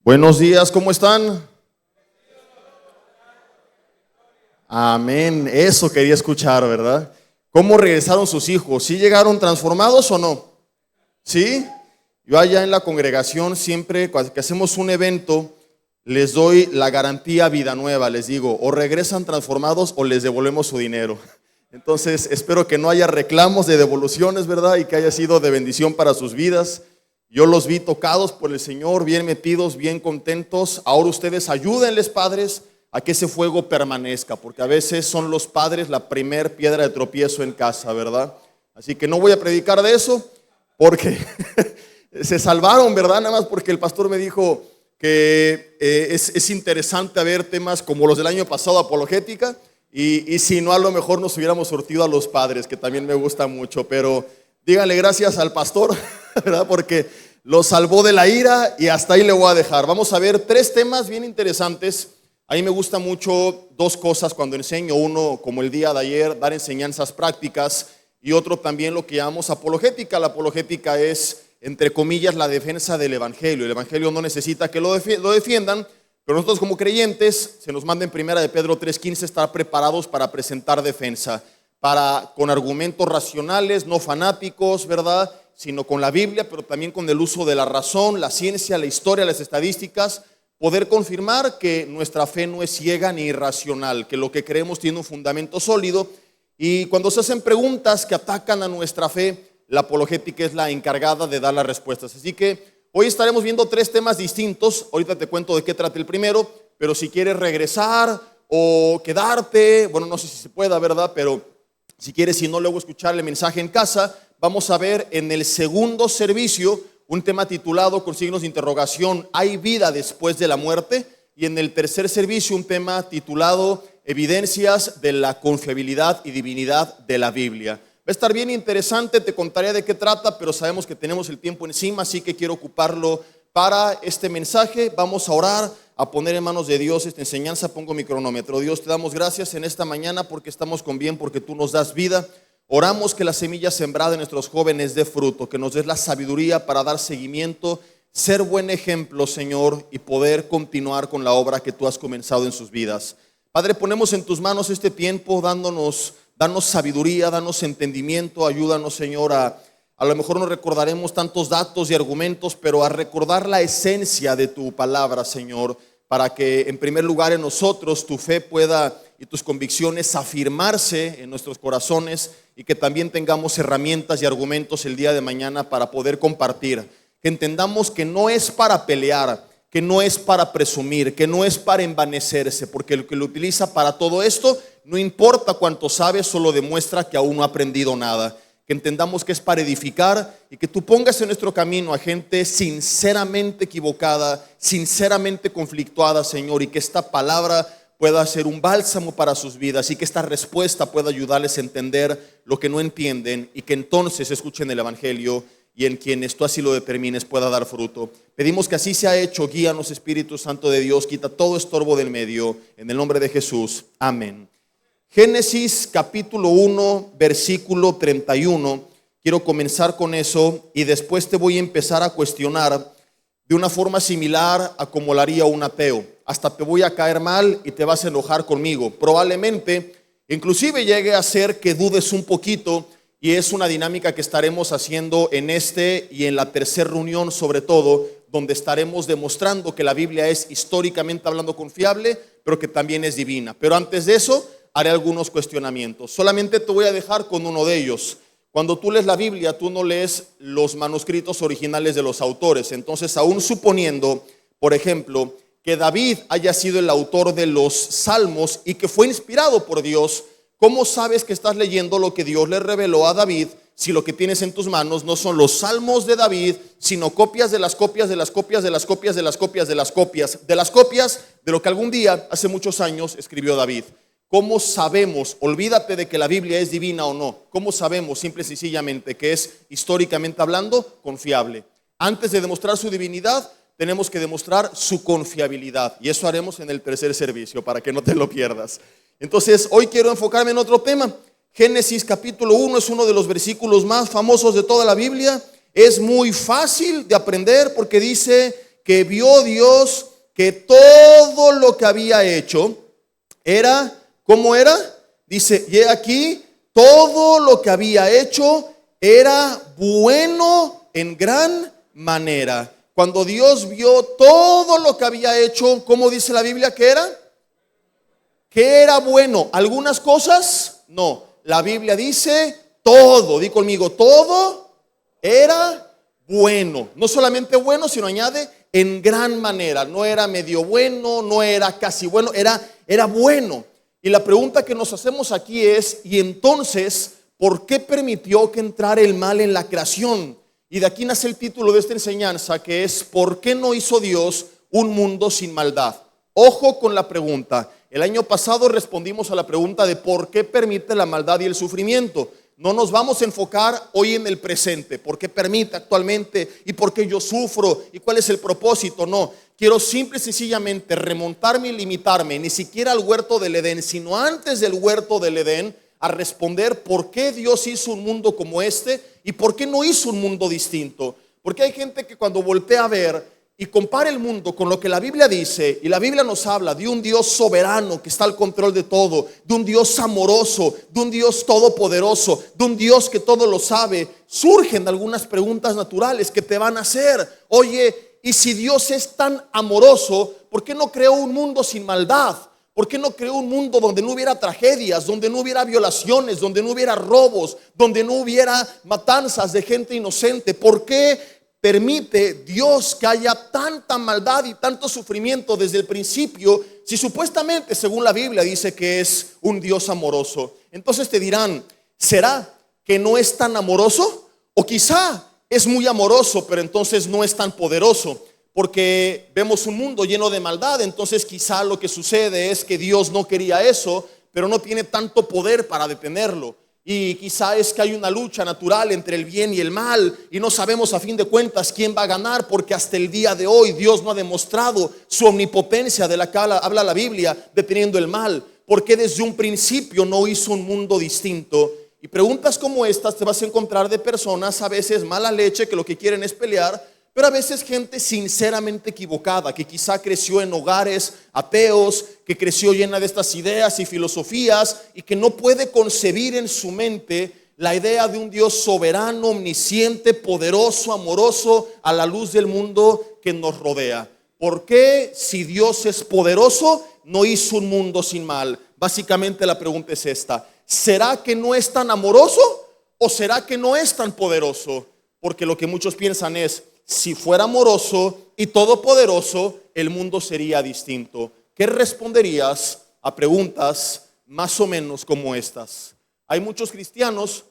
Buenos días, ¿cómo están? Amén, eso quería escuchar, ¿verdad? ¿Cómo regresaron sus hijos? ¿Sí llegaron transformados o no? ¿Sí? Yo allá en la congregación siempre, cuando que hacemos un evento, les doy la garantía vida nueva, les digo, o regresan transformados o les devolvemos su dinero. Entonces, espero que no haya reclamos de devoluciones, ¿verdad? Y que haya sido de bendición para sus vidas. Yo los vi tocados por el Señor, bien metidos, bien contentos. Ahora ustedes ayúdenles, padres, a que ese fuego permanezca, porque a veces son los padres la primer piedra de tropiezo en casa, ¿verdad? Así que no voy a predicar de eso, porque se salvaron, ¿verdad? Nada más porque el pastor me dijo que es interesante ver temas como los del año pasado, apologética, y si no, a lo mejor nos hubiéramos surtido a los padres, que también me gusta mucho, pero díganle gracias al pastor, ¿verdad? Porque lo salvó de la ira y hasta ahí le voy a dejar. Vamos a ver 3 temas bien interesantes. A mí me gusta mucho 2 cosas cuando enseño. Uno, como el día de ayer, dar enseñanzas prácticas, y otro también lo que llamamos apologética. La apologética es, entre comillas, la defensa del evangelio. El evangelio no necesita que lo defiendan, pero nosotros como creyentes, se nos manda en 1 de Pedro 3:15, estar preparados para presentar defensa, con argumentos racionales, no fanáticos, ¿verdad? Sino con la Biblia, pero también con el uso de la razón, la ciencia, la historia, las estadísticas, poder confirmar que nuestra fe no es ciega ni irracional, que lo que creemos tiene un fundamento sólido. Y cuando se hacen preguntas que atacan a nuestra fe, la apologética es la encargada de dar las respuestas. Así que hoy estaremos viendo 3 temas distintos. Ahorita te cuento de qué trata el primero, pero si quieres regresar o quedarte, bueno, no sé si se pueda, ¿verdad? Pero si quieres, si no, luego escuchar el mensaje en casa. Vamos a ver en el segundo servicio un tema titulado, con signos de interrogación, ¿hay vida después de la muerte? Y en el tercer servicio un tema titulado, evidencias de la confiabilidad y divinidad de la Biblia. Va a estar bien interesante, te contaré de qué trata, pero sabemos que tenemos el tiempo encima, así que quiero ocuparlo para este mensaje. Vamos a orar, a poner en manos de Dios esta enseñanza. Pongo mi cronómetro. Dios, te damos gracias en esta mañana porque estamos con bien, porque tú nos das vida. Oramos que la semilla sembrada en nuestros jóvenes dé fruto, que nos des la sabiduría para dar seguimiento, ser buen ejemplo, Señor, y poder continuar con la obra que tú has comenzado en sus vidas. Padre, ponemos en tus manos este tiempo, danos sabiduría, danos entendimiento, ayúdanos, Señor, a lo mejor no recordaremos tantos datos y argumentos, pero a recordar la esencia de tu palabra, Señor, para que en primer lugar en nosotros tu fe pueda y tus convicciones afirmarse en nuestros corazones, y que también tengamos herramientas y argumentos el día de mañana para poder compartir, que entendamos que no es para pelear, que no es para presumir, que no es para envanecerse, porque el que lo utiliza para todo esto, no importa cuánto sabe, solo demuestra que aún no ha aprendido nada. Que entendamos que es para edificar, y que tú pongas en nuestro camino a gente sinceramente equivocada, sinceramente conflictuada, Señor, y que esta palabra pueda ser un bálsamo para sus vidas, y que esta respuesta pueda ayudarles a entender lo que no entienden, y que entonces escuchen el evangelio, y en quienes tú así lo determines pueda dar fruto. Pedimos que así sea hecho. Guíanos, Espíritu Santo de Dios, quita todo estorbo del medio, en el nombre de Jesús, amén. Génesis capítulo 1, versículo 31. Quiero comenzar con eso y después te voy a empezar a cuestionar de una forma similar a como lo haría un ateo. Hasta te voy a caer mal y te vas a enojar conmigo. Probablemente, inclusive llegue a hacer que dudes un poquito, y es una dinámica que estaremos haciendo en este y en la tercera reunión, sobre todo, donde estaremos demostrando que la Biblia es históricamente hablando confiable, pero que también es divina. Pero antes de eso, haré algunos cuestionamientos. Solamente te voy a dejar con uno de ellos. Cuando tú lees la Biblia, tú no lees los manuscritos originales de los autores. Entonces, aún suponiendo, por ejemplo, que David haya sido el autor de los salmos y que fue inspirado por Dios, ¿cómo sabes que estás leyendo lo que Dios le reveló a David si lo que tienes en tus manos no son los salmos de David, sino copias de las copias de las copias de las copias de las copias de las copias de las copias de lo que algún día, hace muchos años, escribió David? ¿Cómo sabemos? Olvídate de que la Biblia es divina o no. ¿Cómo sabemos simple y sencillamente que es, históricamente hablando, confiable? Antes de demostrar su divinidad, tenemos que demostrar su confiabilidad, y eso haremos en el tercer servicio para que no te lo pierdas. Entonces, hoy quiero enfocarme en otro tema. Génesis capítulo 1 es uno de los versículos más famosos de toda la Biblia. Es muy fácil de aprender porque dice que vio Dios que todo lo que había hecho era, ¿cómo era? Dice, y aquí, todo lo que había hecho era bueno en gran manera. Cuando Dios vio todo lo que había hecho, ¿cómo dice la Biblia que era? ¿Qué era bueno? ¿Algunas cosas? No. La Biblia dice todo. Di conmigo, todo era bueno. No solamente bueno, sino añade en gran manera. No era medio bueno, no era casi bueno, era bueno. Y la pregunta que nos hacemos aquí es, ¿y entonces por qué permitió que entrara el mal en la creación? Y de aquí nace el título de esta enseñanza, que es ¿por qué no hizo Dios un mundo sin maldad? Ojo con la pregunta. El año pasado respondimos a la pregunta de por qué permite la maldad y el sufrimiento. No nos vamos a enfocar hoy en el presente, por qué permite actualmente y por qué yo sufro y cuál es el propósito. No, quiero simple y sencillamente remontarme y limitarme, ni siquiera al huerto del Edén, sino antes del huerto del Edén, a responder por qué Dios hizo un mundo como este y por qué no hizo un mundo distinto. Porque hay gente que cuando voltea a ver y compara el mundo con lo que la Biblia dice, y la Biblia nos habla de un Dios soberano que está al control de todo, de un Dios amoroso, de un Dios todopoderoso, de un Dios que todo lo sabe, surgen algunas preguntas naturales que te van a hacer. Oye, y si Dios es tan amoroso, ¿por qué no creó un mundo sin maldad? ¿Por qué no creó un mundo donde no hubiera tragedias, donde no hubiera violaciones, donde no hubiera robos, donde no hubiera matanzas de gente inocente? ¿Por qué permite Dios que haya tanta maldad y tanto sufrimiento desde el principio, si supuestamente, según la Biblia, dice que es un Dios amoroso? Entonces te dirán, ¿será que no es tan amoroso? O quizá es muy amoroso, pero entonces no es tan poderoso, porque vemos un mundo lleno de maldad. Entonces quizá lo que sucede es que Dios no quería eso, pero no tiene tanto poder para detenerlo. Y quizá es que hay una lucha natural entre el bien y el mal, y no sabemos a fin de cuentas quién va a ganar, porque hasta el día de hoy Dios no ha demostrado su omnipotencia de la que habla la Biblia, deteniendo el mal. Porque desde un principio no hizo un mundo distinto. Y preguntas como estas te vas a encontrar de personas a veces mala leche, que lo que quieren es pelear, pero a veces gente sinceramente equivocada, que quizá creció en hogares ateos, que creció llena de estas ideas y filosofías, y que no puede concebir en su mente la idea de un Dios soberano, omnisciente, poderoso, amoroso, a la luz del mundo que nos rodea. ¿Por qué, si Dios es poderoso, no hizo un mundo sin mal? Básicamente la pregunta es esta: ¿será que no es tan amoroso o será que no es tan poderoso? Porque lo que muchos piensan es, si fuera amoroso y todopoderoso, el mundo sería distinto. ¿Qué responderías a preguntas más o menos como estas? Hay muchos cristianos,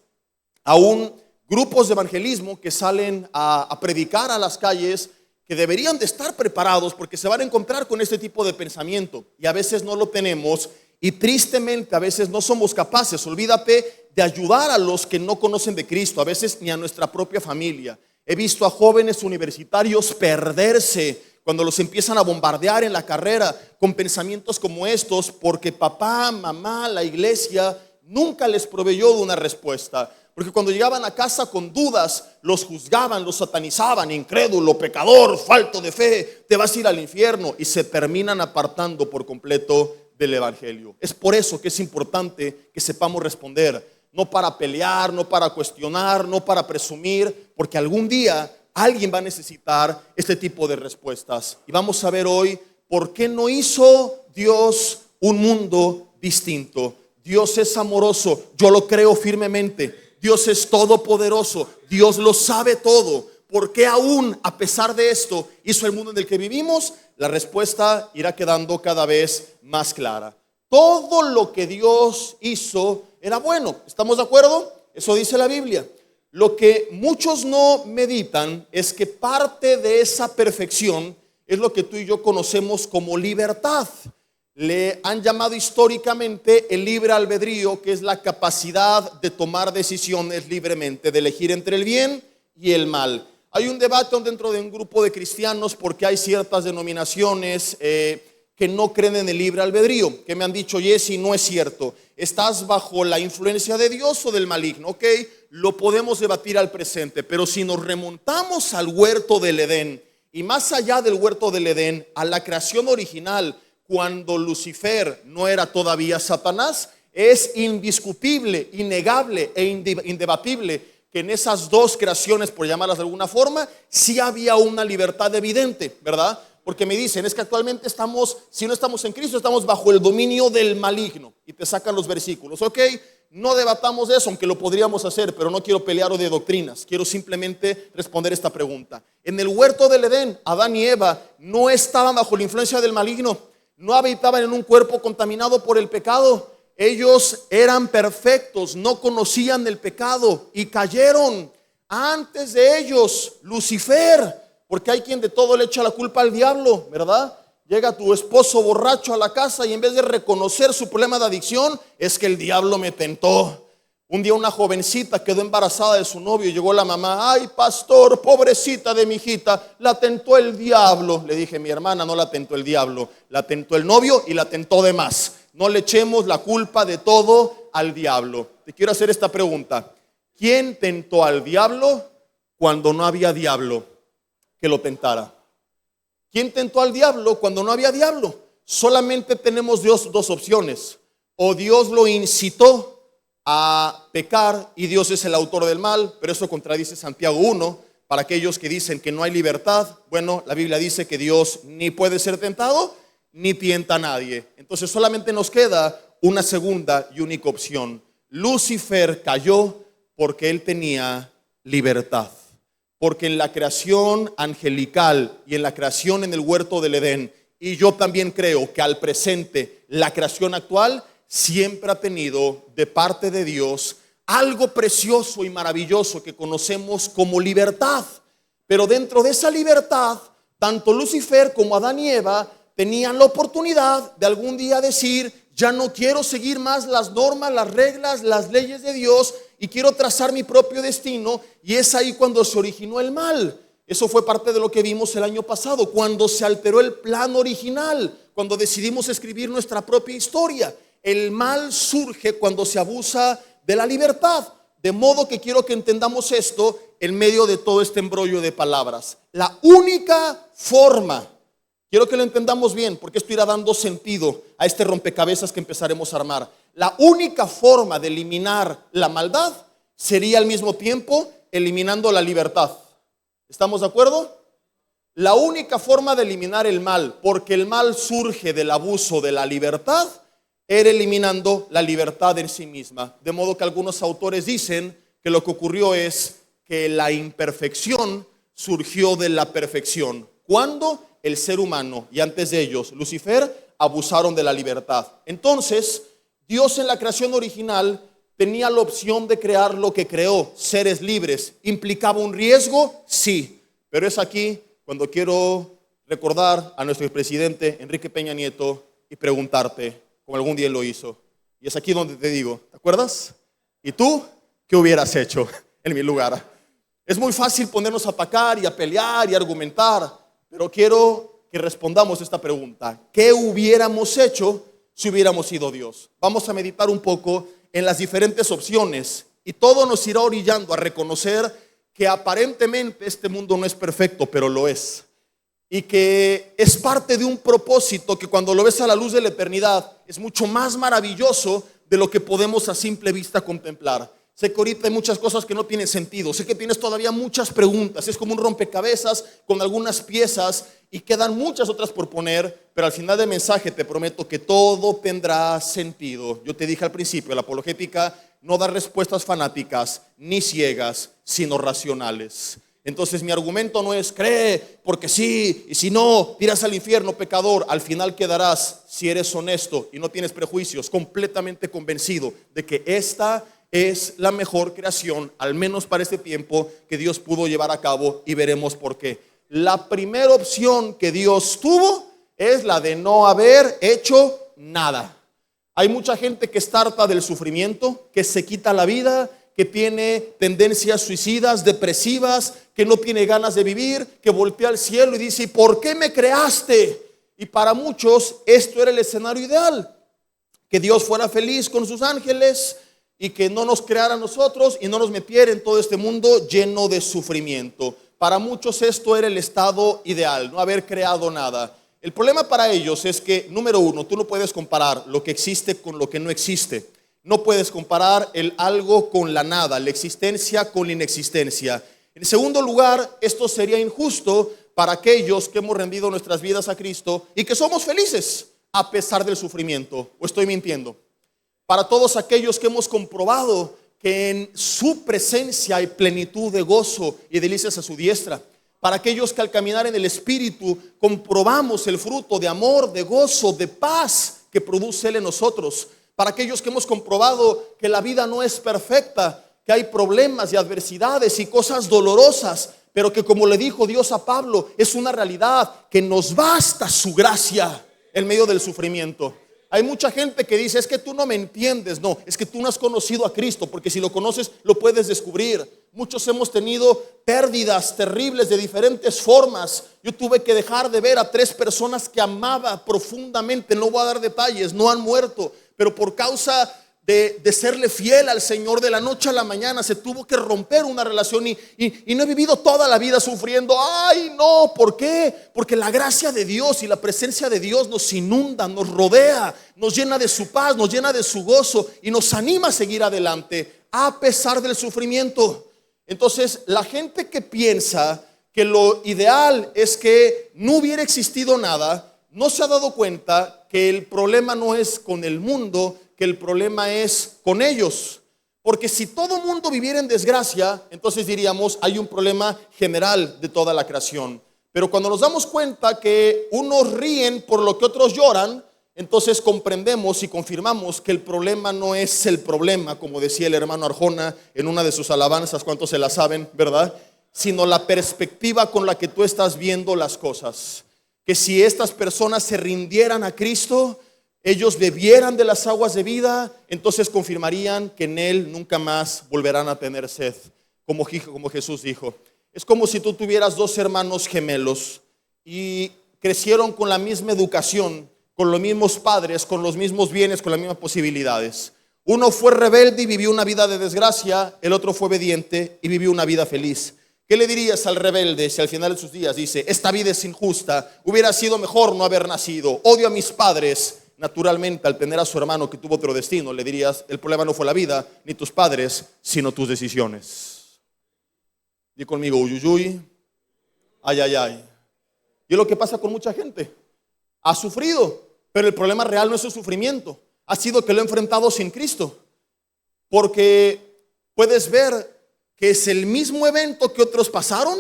aún grupos de evangelismo, que salen a predicar a las calles, que deberían de estar preparados porque se van a encontrar con este tipo de pensamiento, y a veces no lo tenemos, y tristemente a veces no somos capaces, olvídate, de ayudar a los que no conocen de Cristo, a veces ni a nuestra propia familia. He visto a jóvenes universitarios perderse cuando los empiezan a bombardear en la carrera con pensamientos como estos, porque papá, mamá, la iglesia nunca les proveyó de una respuesta. Porque cuando llegaban a casa con dudas, los juzgaban, los satanizaban: incrédulo, pecador, falto de fe, te vas a ir al infierno, y se terminan apartando por completo del evangelio. Es por eso que es importante que sepamos responder. No para pelear, no para cuestionar, no para presumir, porque algún día alguien va a necesitar este tipo de respuestas. Y vamos a ver hoy por qué no hizo Dios un mundo distinto. Dios es amoroso, yo lo creo firmemente. Dios es todopoderoso, Dios lo sabe todo. ¿Por qué aún a pesar de esto hizo el mundo en el que vivimos? La respuesta irá quedando cada vez más clara. Todo lo que Dios hizo era bueno. ¿Estamos de acuerdo? Eso dice la Biblia. Lo que muchos no meditan es que parte de esa perfección es lo que tú y yo conocemos como libertad. Le han llamado históricamente el libre albedrío, que es la capacidad de tomar decisiones libremente, de elegir entre el bien y el mal. Hay un debate dentro de un grupo de cristianos, porque hay ciertas denominaciones que no creen en el libre albedrío, que me han dicho: Jesse, no es cierto, estás bajo la influencia de Dios o del maligno. Ok, lo podemos debatir al presente, pero si nos remontamos al huerto del Edén y más allá del huerto del Edén, a la creación original, cuando Lucifer no era todavía Satanás, es indiscutible, innegable e indebatible que en esas dos creaciones, por llamarlas de alguna forma, sí había una libertad evidente, ¿verdad? Porque me dicen, es que actualmente estamos, si no estamos en Cristo, estamos bajo el dominio del maligno. Y te sacan los versículos, ok, no debatamos de eso, aunque lo podríamos hacer, pero no quiero pelear de doctrinas. Quiero simplemente responder esta pregunta. En el huerto del Edén, Adán y Eva no estaban bajo la influencia del maligno, no habitaban en un cuerpo contaminado por el pecado. Ellos eran perfectos, no conocían el pecado y cayeron. Antes de ellos, Lucifer, porque hay quien de todo le echa la culpa al diablo, ¿verdad? Llega tu esposo borracho a la casa y en vez de reconocer su problema de adicción, es que el diablo me tentó. Un día una jovencita quedó embarazada de su novio y llegó la mamá, ay pastor, pobrecita de mi hijita, la tentó el diablo. Le dije, mi hermana, no la tentó el diablo, la tentó el novio y la tentó de más. No le echemos la culpa de todo al diablo. Te quiero hacer esta pregunta. ¿Quién tentó al diablo cuando no había diablo que lo tentara? ¿Quién tentó al diablo cuando no había diablo? Solamente tenemos dos opciones. O Dios lo incitó a pecar y Dios es el autor del mal, pero eso contradice Santiago 1. Para aquellos que dicen que no hay libertad, bueno, la Biblia dice que Dios ni puede ser tentado ni tienta a nadie. Entonces solamente nos queda una segunda y única opción. Lucifer cayó porque él tenía libertad. Porque en la creación angelical y en la creación en el huerto del Edén, y yo también creo que al presente, la creación actual siempre ha tenido de parte de Dios algo precioso y maravilloso que conocemos como libertad. Pero dentro de esa libertad, tanto Lucifer como Adán y Eva tenían la oportunidad de algún día decir, ya no quiero seguir más las normas, las reglas, las leyes de Dios y quiero trazar mi propio destino. Y es ahí cuando se originó el mal. Eso fue parte de lo que vimos el año pasado, cuando se alteró el plan original, cuando decidimos escribir nuestra propia historia. El mal surge cuando se abusa de la libertad. De modo que quiero que entendamos esto en medio de todo este embrollo de palabras. La única forma, quiero que lo entendamos bien, porque esto irá dando sentido a este rompecabezas que empezaremos a armar. La única forma de eliminar la maldad sería al mismo tiempo eliminando la libertad. ¿Estamos de acuerdo? La única forma de eliminar el mal, porque el mal surge del abuso de la libertad, era eliminando la libertad en sí misma. De modo que algunos autores dicen que lo que ocurrió es que la imperfección surgió de la perfección. ¿Cuándo? El ser humano y antes de ellos, Lucifer, abusaron de la libertad. Entonces, Dios en la creación original tenía la opción de crear lo que creó, seres libres. ¿Implicaba un riesgo? Sí. Pero es aquí cuando quiero recordar a nuestro expresidente Enrique Peña Nieto y preguntarte, como algún día lo hizo. Y es aquí donde te digo, ¿te acuerdas? ¿Y tú qué hubieras hecho en mi lugar? Es muy fácil ponernos a atacar y a pelear y a argumentar, pero quiero que respondamos esta pregunta. ¿Qué hubiéramos hecho si hubiéramos sido Dios? Vamos a meditar un poco en las diferentes opciones y todo nos irá orillando a reconocer que aparentemente este mundo no es perfecto, pero lo es. Y que es parte de un propósito que cuando lo ves a la luz de la eternidad es mucho más maravilloso de lo que podemos a simple vista contemplar. Sé que ahorita hay muchas cosas que no tienen sentido, sé que tienes todavía muchas preguntas, es como un rompecabezas con algunas piezas y quedan muchas otras por poner, pero al final del mensaje te prometo que todo tendrá sentido. Yo te dije al principio, la apologética no da respuestas fanáticas ni ciegas, sino racionales. Entonces mi argumento no es cree porque sí, y si no, tiras al infierno, pecador. Al final quedarás, si eres honesto y no tienes prejuicios, completamente convencido de que esta es la mejor creación, al menos para este tiempo, que Dios pudo llevar a cabo, y veremos por qué. La primera opción que Dios tuvo es la de no haber hecho nada. Hay mucha gente que está harta del sufrimiento, que se quita la vida, que tiene tendencias suicidas, depresivas, que no tiene ganas de vivir, que voltea al cielo y dice, ¿y por qué me creaste? Y para muchos esto era el escenario ideal, que Dios fuera feliz con sus ángeles y que no nos creara a nosotros y no nos metiera en todo este mundo lleno de sufrimiento. Para muchos esto era el estado ideal, no haber creado nada. El problema para ellos es que, número uno, tú no puedes comparar lo que existe con lo que no existe. No puedes comparar el algo con la nada, la existencia con la inexistencia. En segundo lugar, esto sería injusto para aquellos que hemos rendido nuestras vidas a Cristo y que somos felices a pesar del sufrimiento. ¿O estoy mintiendo? Para todos aquellos que hemos comprobado que en su presencia hay plenitud de gozo y delicias a su diestra. Para aquellos que al caminar en el Espíritu comprobamos el fruto de amor, de gozo, de paz que produce Él en nosotros. Para aquellos que hemos comprobado que la vida no es perfecta, que hay problemas y adversidades y cosas dolorosas, pero que, como le dijo Dios a Pablo, es una realidad que nos basta su gracia en medio del sufrimiento. Hay mucha gente que dice, es que tú no me entiendes. No, es que tú no has conocido a Cristo, porque si lo conoces lo puedes descubrir. Muchos hemos tenido pérdidas terribles de diferentes formas. Yo tuve que dejar de ver a 3 personas que amaba profundamente. No voy a dar detalles, no han muerto, pero por causa de serle fiel al Señor, de la noche a la mañana se tuvo que romper una relación y no he vivido toda la vida sufriendo. Ay, no, ¿por qué? Porque la gracia de Dios y la presencia de Dios nos inunda, nos rodea, nos llena de su paz, nos llena de su gozo y nos anima a seguir adelante a pesar del sufrimiento. Entonces, la gente que piensa que lo ideal es que no hubiera existido nada, no se ha dado cuenta que el problema no es con el mundo, que el problema es con ellos. Porque si todo mundo viviera en desgracia, entonces diríamos hay un problema general de toda la creación. Pero cuando nos damos cuenta que unos ríen por lo que otros lloran, entonces comprendemos y confirmamos que el problema no es el problema, como decía el hermano Arjona en una de sus alabanzas, ¿cuántos se la saben, verdad? Sino la perspectiva con la que tú estás viendo las cosas. Que si estas personas se rindieran a Cristo, ellos bebieran de las aguas de vida, entonces confirmarían que en Él nunca más volverán a tener sed, como Jesús dijo. Es como si tú tuvieras 2 hermanos gemelos y crecieron con la misma educación, con los mismos padres, con los mismos bienes, con las mismas posibilidades. Uno fue rebelde y vivió una vida de desgracia, el otro fue obediente y vivió una vida feliz. ¿Qué le dirías al rebelde si al final de sus días dice, esta vida es injusta, hubiera sido mejor no haber nacido, odio a mis padres? Naturalmente, al tener a su hermano que tuvo otro destino, le dirías, el problema no fue la vida, ni tus padres, sino tus decisiones. Di conmigo, uyuyuy, ay, ay, ay. Y es lo que pasa con mucha gente. Ha sufrido, pero el problema real no es su sufrimiento, ha sido que lo ha enfrentado sin Cristo. Porque puedes ver que es el mismo evento que otros pasaron,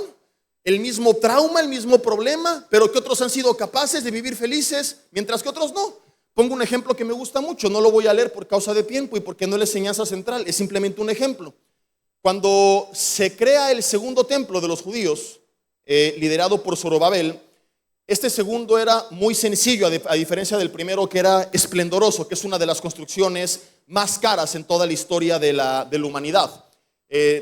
el mismo trauma, el mismo problema, pero que otros han sido capaces de vivir felices, mientras que otros no. Pongo un ejemplo que me gusta mucho, no lo voy a leer por causa de tiempo y porque no es la enseñanza central, es simplemente un ejemplo. Cuando se crea el segundo templo de los judíos, liderado por Zorobabel, este segundo era muy sencillo, a diferencia del primero que era esplendoroso, que es una de las construcciones más caras en toda la historia de la humanidad.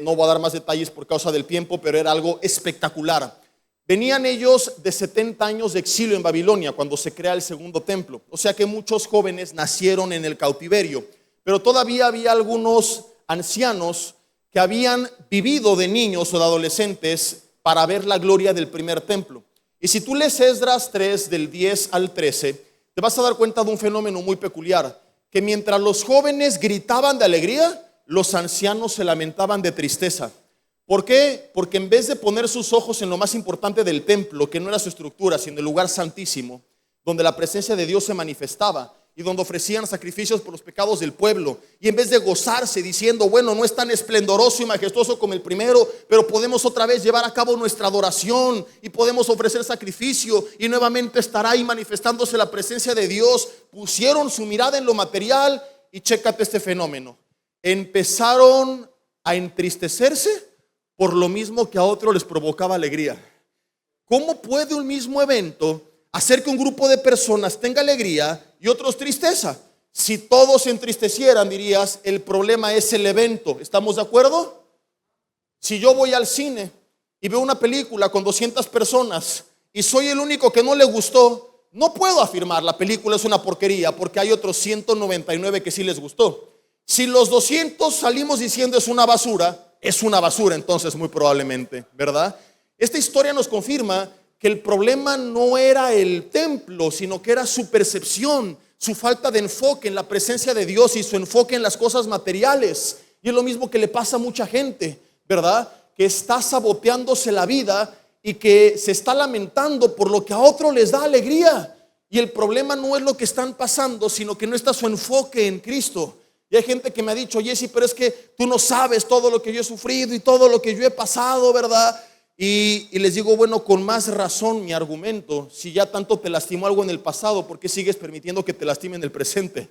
No voy a dar más detalles por causa del tiempo, pero era algo espectacular. Venían ellos de 70 años de exilio en Babilonia cuando se crea el segundo templo. O sea que muchos jóvenes nacieron en el cautiverio, pero todavía había algunos ancianos que habían vivido de niños o de adolescentes para ver la gloria del primer templo. Y si tú lees Esdras 3 del 10 al 13, te vas a dar cuenta de un fenómeno muy peculiar, que mientras los jóvenes gritaban de alegría, los ancianos se lamentaban de tristeza. ¿Por qué? Porque en vez de poner sus ojos en lo más importante del templo, que no era su estructura, sino el lugar santísimo, donde la presencia de Dios se manifestaba y donde ofrecían sacrificios por los pecados del pueblo, y en vez de gozarse diciendo, bueno, no es tan esplendoroso y majestuoso como el primero, pero podemos otra vez llevar a cabo nuestra adoración y podemos ofrecer sacrificio y nuevamente estará ahí manifestándose la presencia de Dios, pusieron su mirada en lo material y chécate este fenómeno. Empezaron a entristecerse por lo mismo que a otros les provocaba alegría. ¿Cómo puede un mismo evento hacer que un grupo de personas tenga alegría y otros tristeza? Si todos se entristecieran, dirías, el problema es el evento. ¿Estamos de acuerdo? Si yo voy al cine y veo una película con 200 personas y soy el único que no le gustó, no puedo afirmar la película es una porquería porque hay otros 199 que sí les gustó. Si los 200 salimos diciendo es una basura entonces muy probablemente, ¿verdad? Esta historia nos confirma que el problema no era el templo, sino que era su percepción, su falta de enfoque en la presencia de Dios y su enfoque en las cosas materiales. Y es lo mismo que le pasa a mucha gente, ¿verdad? Que está saboteándose la vida y que se está lamentando por lo que a otros les da alegría. Y el problema no es lo que están pasando, sino que no está su enfoque en Cristo. Y hay gente que me ha dicho: Jesse, pero es que tú no sabes todo lo que yo he sufrido y todo lo que yo he pasado, ¿verdad? Y les digo, bueno, con más razón mi argumento. Si ya tanto te lastimó algo en el pasado, ¿por qué sigues permitiendo que te lastime en el presente?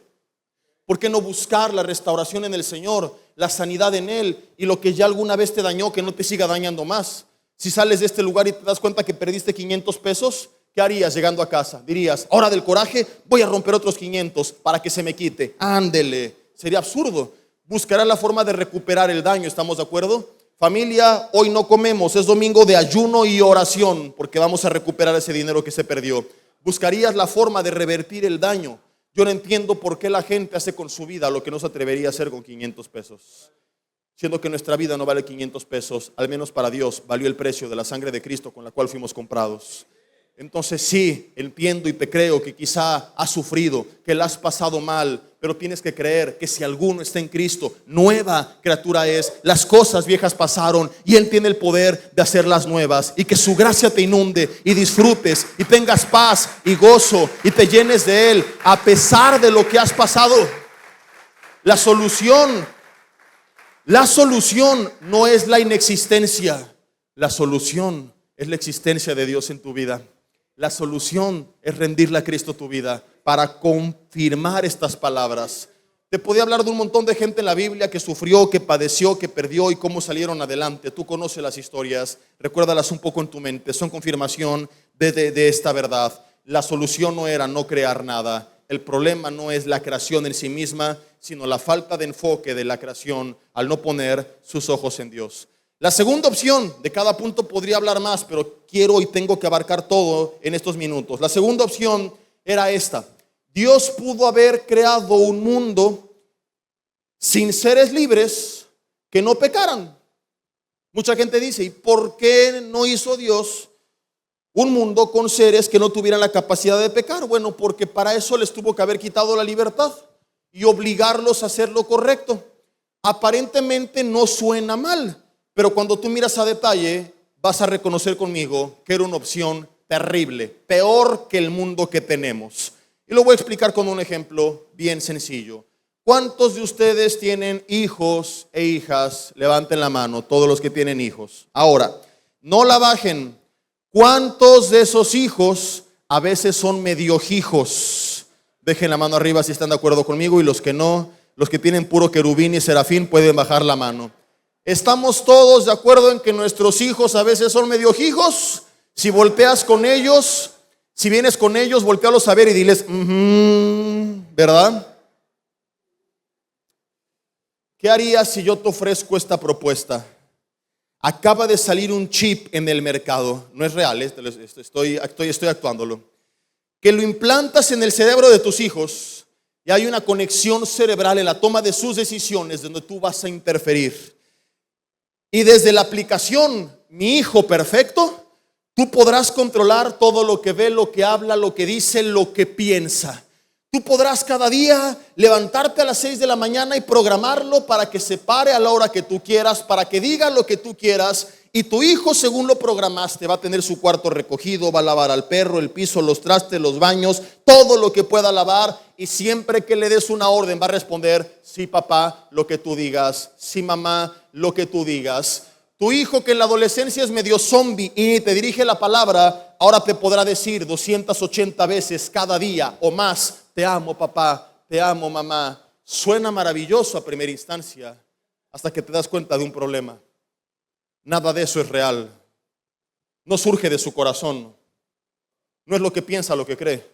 ¿Por qué no buscar la restauración en el Señor, la sanidad en Él, y lo que ya alguna vez te dañó, que no te siga dañando más? Si sales de este lugar y te das cuenta que perdiste 500 pesos, ¿qué harías llegando a casa? Dirías: hora del coraje, voy a romper otros 500 para que se me quite. Ándele, sería absurdo. Buscarás la forma de recuperar el daño, ¿estamos de acuerdo? Familia, hoy no comemos, es domingo de ayuno y oración, porque vamos a recuperar ese dinero que se perdió. Buscarías la forma de revertir el daño. Yo no entiendo por qué la gente hace con su vida lo que no se atrevería a hacer con 500 pesos. Siendo que nuestra vida no vale 500 pesos, al menos para Dios valió el precio de la sangre de Cristo con la cual fuimos comprados. Entonces sí, entiendo y te creo que quizá has sufrido, que la has pasado mal, pero tienes que creer que si alguno está en Cristo, nueva criatura es. Las cosas viejas pasaron y Él tiene el poder de hacerlas nuevas, y que su gracia te inunde y disfrutes y tengas paz y gozo y te llenes de Él a pesar de lo que has pasado. La solución no es la inexistencia. La solución es la existencia de Dios en tu vida. La solución es rendirle a Cristo tu vida para confirmar estas palabras. Te podía hablar de un montón de gente en la Biblia que sufrió, que padeció, que perdió y cómo salieron adelante. Tú conoces las historias, recuérdalas un poco en tu mente. Son confirmación de esta verdad. La solución no era no crear nada. El problema no es la creación en sí misma, sino la falta de enfoque de la creación al no poner sus ojos en Dios. La segunda opción, de cada punto podría hablar más, pero quiero y tengo que abarcar todo en estos minutos. La segunda opción era esta: Dios pudo haber creado un mundo sin seres libres que no pecaran. Mucha gente dice: ¿y por qué no hizo Dios un mundo con seres que no tuvieran la capacidad de pecar? Bueno, porque para eso les tuvo que haber quitado la libertad y obligarlos a hacer lo correcto. Aparentemente no suena mal, pero cuando tú miras a detalle, vas a reconocer conmigo que era una opción terrible, peor que el mundo que tenemos. Y lo voy a explicar con un ejemplo bien sencillo. ¿Cuántos de ustedes tienen hijos e hijas? Levanten la mano, todos los que tienen hijos. Ahora, no la bajen. ¿Cuántos de esos hijos a veces son medio hijos? Dejen la mano arriba si están de acuerdo conmigo, y los que no, los que tienen puro querubín y serafín, pueden bajar la mano. ¿Estamos todos de acuerdo en que nuestros hijos a veces son medio hijos? Si volteas con ellos, si vienes con ellos, voltealos a ver y diles, ¿verdad? ¿Qué harías si yo te ofrezco esta propuesta? Acaba de salir un chip en el mercado, no es real, estoy actuándolo, que lo implantas en el cerebro de tus hijos y hay una conexión cerebral en la toma de sus decisiones donde tú vas a interferir. Y desde la aplicación Mi Hijo Perfecto, tú podrás controlar todo lo que ve, lo que habla, lo que dice, lo que piensa. Tú podrás cada día levantarte a las 6 de la mañana y programarlo para que se pare a la hora que tú quieras, para que diga lo que tú quieras. Y tu hijo, según lo programaste, va a tener su cuarto recogido, va a lavar al perro, el piso, los trastes, los baños, todo lo que pueda lavar. Y siempre que le des una orden va a responder: sí, papá, lo que tú digas. Sí, mamá, lo que tú digas. Tu hijo, que en la adolescencia es medio zombie y te dirige la palabra, ahora te podrá decir 280 veces cada día o más: te amo, papá, te amo, mamá. Suena maravilloso a primera instancia, hasta que te das cuenta de un problema. Nada de eso es real. No surge de su corazón. No es lo que piensa, lo que cree.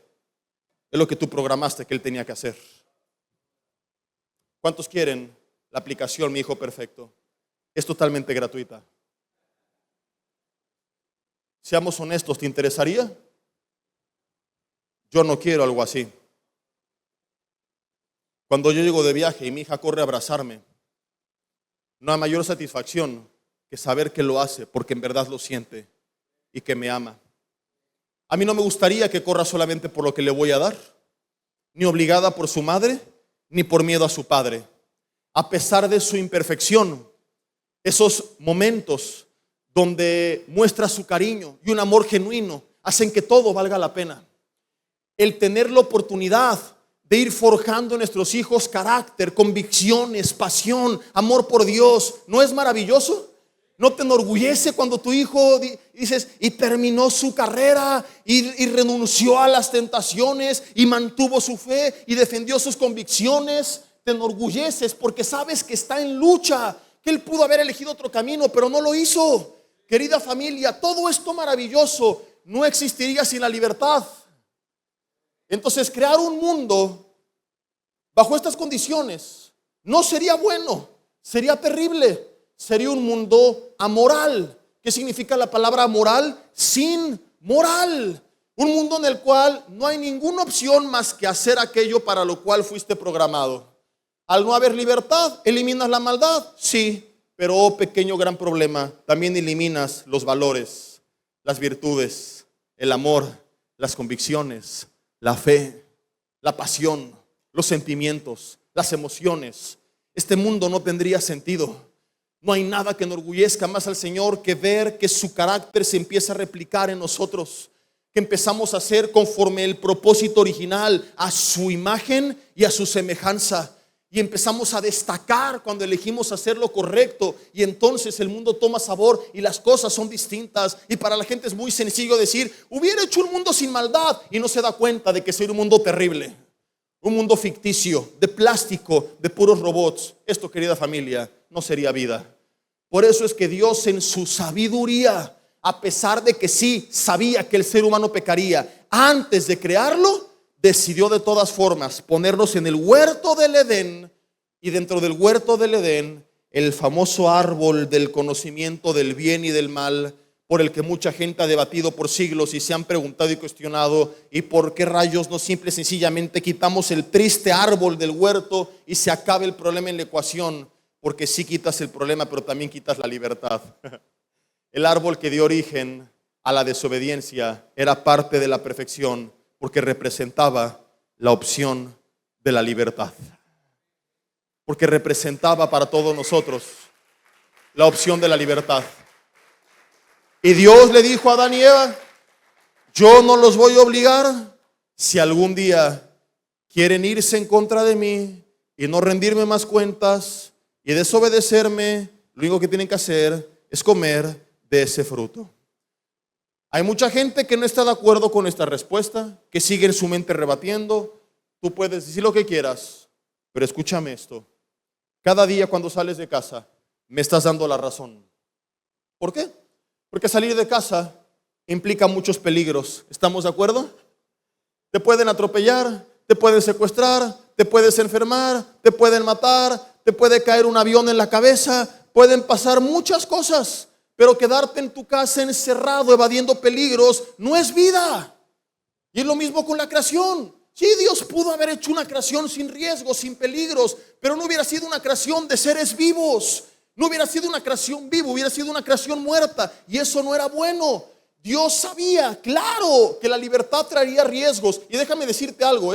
Es lo que tú programaste que él tenía que hacer. ¿Cuántos quieren la aplicación Mi Hijo Perfecto? Es totalmente gratuita. Seamos honestos, ¿te interesaría? Yo no quiero algo así. Cuando yo llego de viaje y mi hija corre a abrazarme, no hay mayor satisfacción que saber que lo hace porque en verdad lo siente. y que me ama. A mí no me gustaría que corra solamente por lo que le voy a dar, ni obligada por su madre, ni por miedo a su padre. A pesar de su imperfección, esos momentos donde muestra su cariño y un amor genuino hacen que todo valga la pena. El tener la oportunidad de ir forjando en nuestros hijos carácter, convicciones, pasión, amor por Dios, ¿no es maravilloso? ¿No te enorgullece cuando tu hijo dices y terminó su carrera y renunció a las tentaciones y mantuvo su fe y defendió sus convicciones? Te enorgulleces porque sabes que está en lucha, que él pudo haber elegido otro camino, pero no lo hizo. Querida familia, todo esto maravilloso no existiría sin la libertad. Entonces, crear un mundo bajo estas condiciones no sería bueno, sería terrible. Sería un mundo amoral. ¿Qué significa la palabra amoral? Sin moral. Un mundo en el cual no hay ninguna opción más que hacer aquello para lo cual fuiste programado. Al no haber libertad, ¿eliminas la maldad? Sí, pero oh pequeño gran problema, también eliminas los valores, las virtudes, el amor, las convicciones, la fe, la pasión, los sentimientos, las emociones. Este mundo no tendría sentido. No hay nada que enorgullezca más al Señor que ver que su carácter se empieza a replicar en nosotros, que empezamos a ser conforme el propósito original, a su imagen y a su semejanza, y empezamos a destacar cuando elegimos hacer lo correcto, y entonces el mundo toma sabor y las cosas son distintas. Y para la gente es muy sencillo decir, hubiera hecho un mundo sin maldad, y no se da cuenta de que sería un mundo terrible, un mundo ficticio, de plástico, de puros robots. Esto, querida familia, no sería vida. Por eso es que Dios en su sabiduría, a pesar de que sí sabía que el ser humano pecaría, antes de crearlo, decidió de todas formas ponernos en el huerto del Edén, y dentro del huerto del Edén, el famoso árbol del conocimiento del bien y del mal, por el que mucha gente ha debatido por siglos y se han preguntado y cuestionado, ¿y por qué rayos no simple y sencillamente quitamos el triste árbol del huerto y se acabe el problema en la ecuación? Porque sí quitas el problema, pero también quitas la libertad. El árbol que dio origen a la desobediencia era parte de la perfección, porque representaba la opción de la libertad. Porque representaba para todos nosotros la opción de la libertad. Y Dios le dijo a Adán y Eva, yo no los voy a obligar. Si algún día quieren irse en contra de mí y no rendirme más cuentas y desobedecerme, lo único que tienen que hacer es comer de ese fruto. Hay mucha gente que no está de acuerdo con esta respuesta, que sigue en su mente rebatiendo. Tú puedes decir lo que quieras, pero escúchame esto. Cada día cuando sales de casa, me estás dando la razón. ¿Por qué? Porque salir de casa implica muchos peligros. ¿Estamos de acuerdo? Te pueden atropellar, te pueden secuestrar, te puedes enfermar, te pueden matar, te puede caer un avión en la cabeza, pueden pasar muchas cosas, pero quedarte en tu casa encerrado, evadiendo peligros, no es vida. Y es lo mismo con la creación. Sí, Dios pudo haber hecho una creación sin riesgos, sin peligros, pero no hubiera sido una creación de seres vivos. No hubiera sido una creación viva, hubiera sido una creación muerta, y eso no era bueno. Dios sabía, claro, que la libertad traería riesgos. Y déjame decirte algo,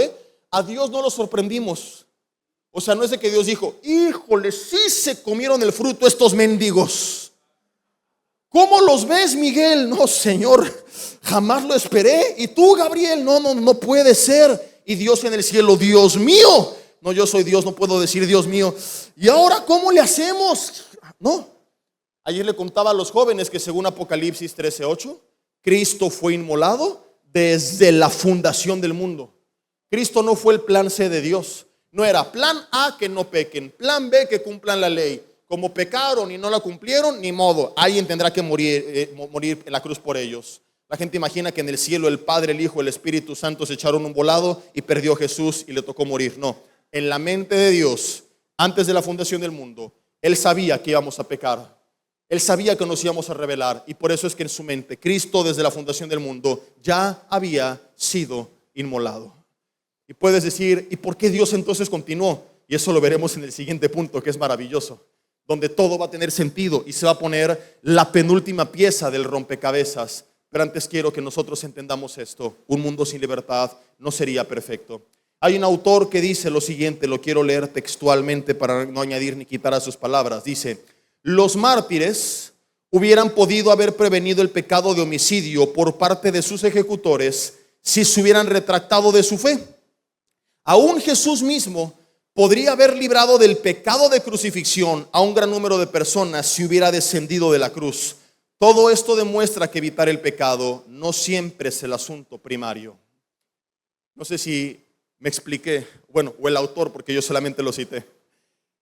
a Dios no lo sorprendimos. O sea, no es de que Dios dijo, híjole, sí se comieron el fruto estos mendigos. ¿Cómo los ves, Miguel? No, Señor, jamás lo esperé. Y tú, Gabriel, no puede ser. Y Dios en el cielo, Dios mío. No, yo soy Dios, no puedo decir Dios mío. ¿Y ahora cómo le hacemos? No. Ayer le contaba a los jóvenes que según Apocalipsis 13:8, Cristo fue inmolado desde la fundación del mundo. Cristo no fue el plan C de Dios. No era plan A que no pequen, plan B que cumplan la ley. Como pecaron y no la cumplieron, ni modo, alguien tendrá que morir en la cruz por ellos. La gente imagina que en el cielo el Padre, el Hijo, el Espíritu Santo se echaron un volado y perdió a Jesús y le tocó morir. No, en la mente de Dios, antes de la fundación del mundo, Él sabía que íbamos a pecar. Él sabía que nos íbamos a rebelar, y por eso es que en su mente Cristo desde la fundación del mundo ya había sido inmolado. Y puedes decir, ¿y por qué Dios entonces continuó? Y eso lo veremos en el siguiente punto, que es maravilloso, donde todo va a tener sentido y se va a poner la penúltima pieza del rompecabezas. Pero antes quiero que nosotros entendamos esto. Un mundo sin libertad no sería perfecto. Hay un autor que dice lo siguiente, lo quiero leer textualmente para no añadir ni quitar a sus palabras. Dice: los mártires hubieran podido haber prevenido el pecado de homicidio por parte de sus ejecutores si se hubieran retractado de su fe. Aún Jesús mismo podría haber librado del pecado de crucifixión a un gran número de personas si hubiera descendido de la cruz. Todo esto demuestra que evitar el pecado no siempre es el asunto primario. No sé si me expliqué, bueno, o el autor, porque yo solamente lo cité.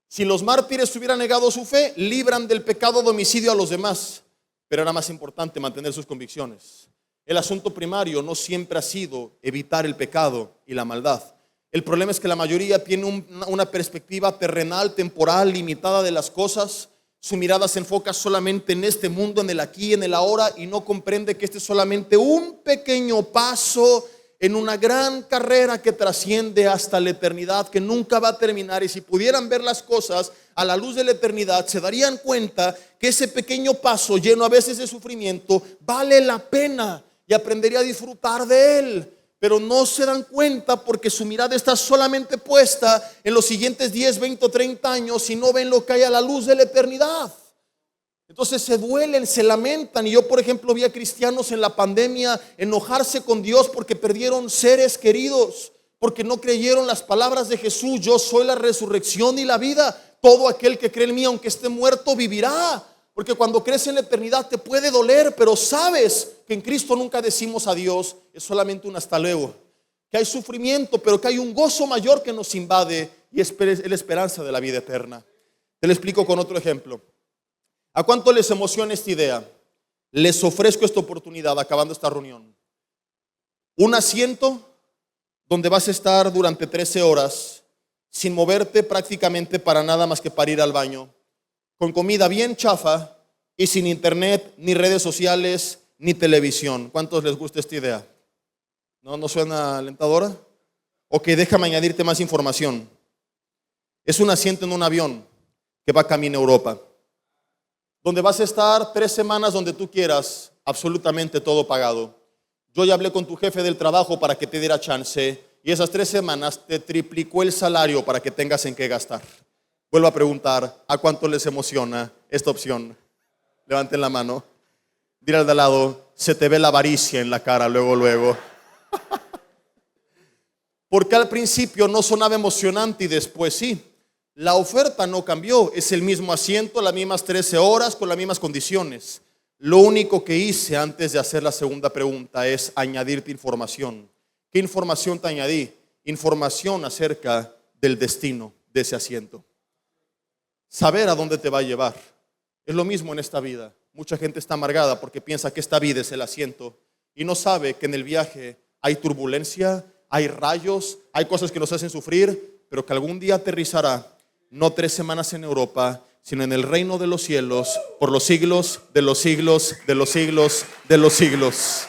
Si los mártires hubieran negado su fe, libran del pecado de homicidio a los demás, pero era más importante mantener sus convicciones. El asunto primario no siempre ha sido evitar el pecado y la maldad. El problema es que la mayoría tiene una perspectiva terrenal, temporal, limitada de las cosas. Su mirada se enfoca solamente en este mundo, en el aquí, en el ahora, y no comprende que este es solamente un pequeño paso en una gran carrera que trasciende hasta la eternidad, que nunca va a terminar. Y si pudieran ver las cosas a la luz de la eternidad, se darían cuenta que ese pequeño paso, lleno a veces de sufrimiento, vale la pena y aprendería a disfrutar de él. Pero no se dan cuenta porque su mirada está solamente puesta en los siguientes 10, 20 o 30 años y no ven lo que hay a la luz de la eternidad. Entonces se duelen, se lamentan. Y yo, por ejemplo, vi a cristianos en la pandemia enojarse con Dios porque perdieron seres queridos, porque no creyeron las palabras de Jesús: yo soy la resurrección y la vida. Todo aquel que cree en mí, aunque esté muerto, vivirá. Porque cuando crees en la eternidad te puede doler, pero sabes que en Cristo nunca decimos adiós, es solamente un hasta luego. Que hay sufrimiento, pero que hay un gozo mayor que nos invade y es la esperanza de la vida eterna. Te lo explico con otro ejemplo. ¿A cuánto les emociona esta idea? Les ofrezco esta oportunidad acabando esta reunión. Un asiento donde vas a estar durante 13 horas sin moverte prácticamente para nada más que para ir al baño, con comida bien chafa y sin internet, ni redes sociales, ni televisión. ¿Cuántos les gusta esta idea? ¿No suena alentadora? Ok, déjame añadirte más información. Es un asiento en un avión que va camino a Europa, donde vas a estar 3 semanas donde tú quieras, absolutamente todo pagado. Yo ya hablé con tu jefe del trabajo para que te diera chance y esas 3 semanas te triplicó el salario para que tengas en qué gastar. Vuelvo a preguntar, ¿a cuánto les emociona esta opción? Levanten la mano. Dile al de al lado: se te ve la avaricia en la cara luego. Porque al principio no sonaba emocionante y después sí. La oferta no cambió, es el mismo asiento, las mismas 13 horas, con las mismas condiciones. Lo único que hice antes de hacer la segunda pregunta es añadirte información. ¿Qué información te añadí? Información acerca del destino de ese asiento. Saber a dónde te va a llevar. Es lo mismo en esta vida. Mucha gente está amargada porque piensa que esta vida es el asiento y no sabe que en el viaje hay turbulencia, hay rayos, hay cosas que nos hacen sufrir, pero que algún día aterrizará, no 3 semanas en Europa, sino en el reino de los cielos, por los siglos de los siglos, de los siglos, de los siglos.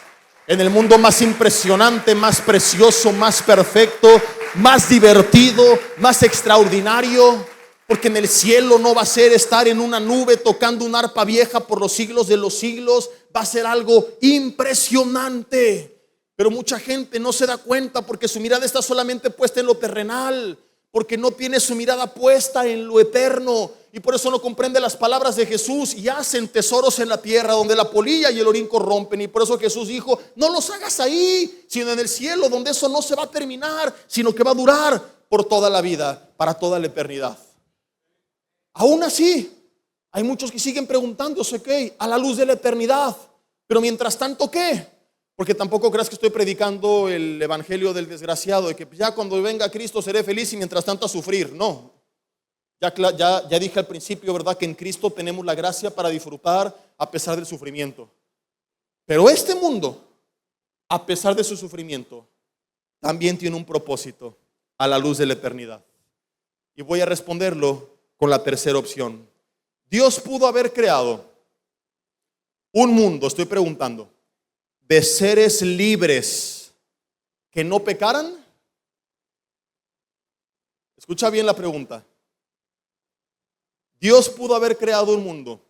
En el mundo más impresionante, más precioso, más perfecto, más divertido, más extraordinario. Porque en el cielo no va a ser estar en una nube tocando una arpa vieja por los siglos de los siglos. Va a ser algo impresionante. Pero mucha gente no se da cuenta porque su mirada está solamente puesta en lo terrenal, porque no tiene su mirada puesta en lo eterno. Y por eso no comprende las palabras de Jesús y hacen tesoros en la tierra donde la polilla y el orín corrompen. Y por eso Jesús dijo: no los hagas ahí, sino en el cielo, donde eso no se va a terminar, sino que va a durar por toda la vida, para toda la eternidad. Aún así, hay muchos que siguen preguntándose: ¿qué? A la luz de la eternidad. Pero mientras tanto, ¿qué? Porque tampoco creas que estoy predicando el evangelio del desgraciado, de que ya cuando venga Cristo seré feliz y mientras tanto a sufrir. No. Ya dije al principio, ¿verdad?, que en Cristo tenemos la gracia para disfrutar a pesar del sufrimiento. Pero este mundo, a pesar de su sufrimiento, también tiene un propósito a la luz de la eternidad. Y voy a responderlo con la tercera opción. Dios pudo haber creado un mundo, estoy preguntando, de seres libres que no pecaran. Escucha bien la pregunta. Dios pudo haber creado un mundo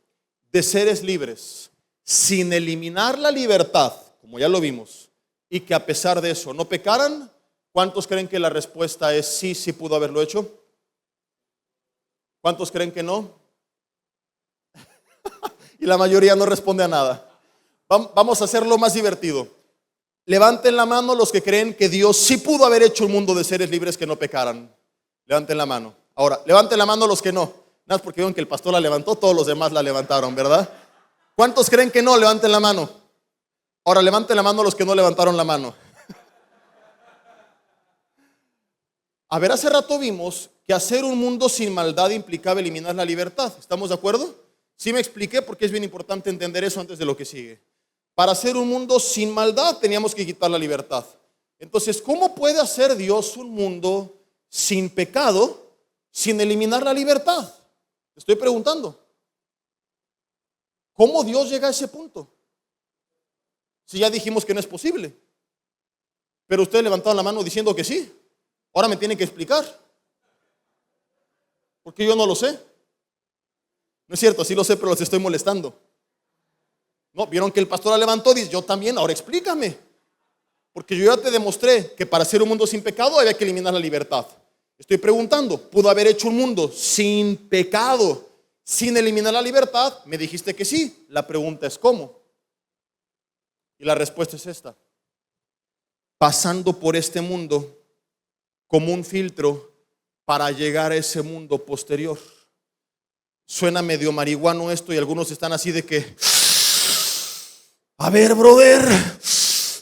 de seres libres sin eliminar la libertad, como ya lo vimos, y que a pesar de eso no pecaran, ¿cuántos creen que la respuesta es sí, sí pudo haberlo hecho? ¿Cuántos creen que no? Y la mayoría no responde a nada. Vamos a hacerlo más divertido. Levanten la mano los que creen que Dios sí pudo haber hecho un mundo de seres libres que no pecaran. Levanten la mano. Ahora, levanten la mano los que no. Nada más porque vieron que el pastor la levantó, todos los demás la levantaron, ¿verdad? ¿Cuántos creen que no? Levanten la mano. Ahora, levanten la mano los que no levantaron la mano. A ver, hace rato vimos que hacer un mundo sin maldad implicaba eliminar la libertad. ¿Estamos de acuerdo? Sí me expliqué porque es bien importante entender eso antes de lo que sigue. Para hacer un mundo sin maldad teníamos que quitar la libertad. Entonces, ¿cómo puede hacer Dios un mundo sin pecado, sin eliminar la libertad? Te estoy preguntando. ¿Cómo Dios llega a ese punto? Si ya dijimos que no es posible. Pero ustedes levantaron la mano diciendo que sí. Ahora me tienen que explicar. Porque yo no lo sé. No es cierto, sí lo sé, pero los estoy molestando. No, vieron que el pastor la levantó, dice, yo también, ahora explícame. Porque yo ya te demostré que para hacer un mundo sin pecado había que eliminar la libertad. Estoy preguntando, ¿pudo haber hecho un mundo sin pecado, sin eliminar la libertad? Me dijiste que sí. La pregunta es ¿cómo? Y la respuesta es esta: pasando por este mundo como un filtro para llegar a ese mundo posterior. Suena medio marihuano esto y algunos están así de que, a ver, brother,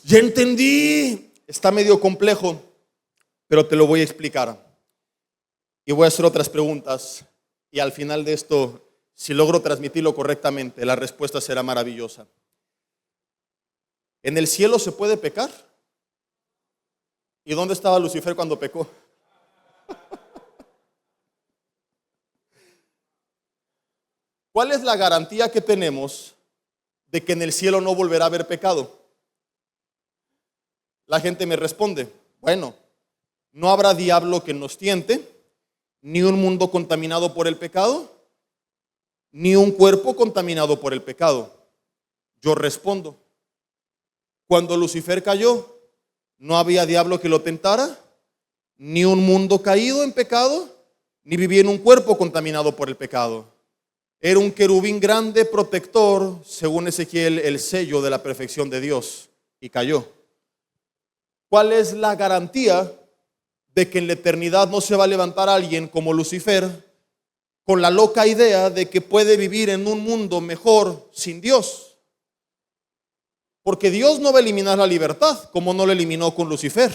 ya entendí. Está medio complejo, pero te lo voy a explicar. Y voy a hacer otras preguntas. Y al final de esto, si logro transmitirlo correctamente, la respuesta será maravillosa. ¿En el cielo se puede pecar? ¿Y dónde estaba Lucifer cuando pecó? ¿Cuál es la garantía que tenemos de que en el cielo no volverá a haber pecado? La gente me responde, bueno, no habrá diablo que nos tiente, ni un mundo contaminado por el pecado, ni un cuerpo contaminado por el pecado. Yo respondo, cuando Lucifer cayó, no había diablo que lo tentara, ni un mundo caído en pecado, ni vivía en un cuerpo contaminado por el pecado. Era un querubín grande, protector, según Ezequiel, el sello de la perfección de Dios, y cayó. ¿Cuál es la garantía de que en la eternidad no se va a levantar alguien como Lucifer con la loca idea de que puede vivir en un mundo mejor sin Dios? Porque Dios no va a eliminar la libertad como no la eliminó con Lucifer,